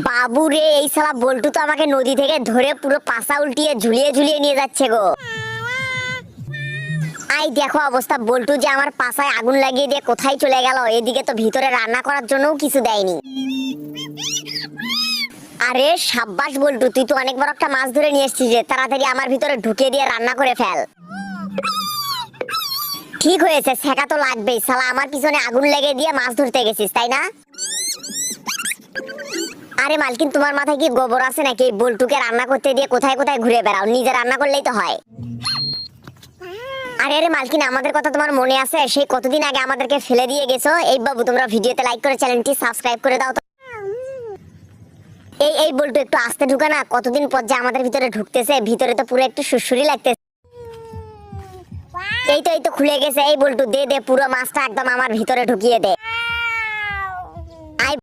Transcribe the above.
বাবু রে, এই শালা বল্টু তো আমাকে নদী থেকে ধরে পুরো পাছা উল্টিয়ে ঝুলিয়ে ঝুলিয়ে নিয়ে যাচ্ছে গো। আই দেখো অবস্থা, বল্টু যে আমার পাছায় আগুন লাগিয়ে দিয়ে কোথায় চলে গেল। এদিকে তো ভিতরে রান্না করার জন্যও কিছু দেয়নি। আরে সাব্বাস বল্টু, তুই তো অনেক বড় একটা মাছ ধরে নিয়ে এসেছিস রে, তাড়াতাড়ি আমার ভিতরে ঢুকিয়ে দিয়ে রান্না করে ফেল। ঠিক হয়েছে, শেখা তো লাগবেই, শালা আমার পিছনে আগুন লেগে দিয়ে মাছ ধরতে গেছিস তাই না? আরে মালকিন, তোমার মাথায় কি গোবর আছে নাকি? বল্টুকে রান্না করতে দিয়ে কোথায় কোথায় ঘুরে বেড়াও, নিজে রান্না করলেই তো হয়। আরে আরে মালকিন, আমাদের কথা তোমার মনে আছে? সেই কতদিন আগে আমাদেরকে ফেলে দিয়ে গেছো। এই বাবু, তোমরা ভিডিওতে লাইক করে চ্যানেলটি সাবস্ক্রাইব করে দাও তো। এই বল্টু একটু আস্তে ঢুকা না, কতদিন পর যে আমাদের ভিতরে ঢুকতেছে, ভিতরে তো পুরো একটু সুরসুরি লাগতেছে। এই তো খুলে গেছে। এই বল্টু দে দে, পুরো মাছটা একদম আমার ভিতরে ঢুকিয়ে দে।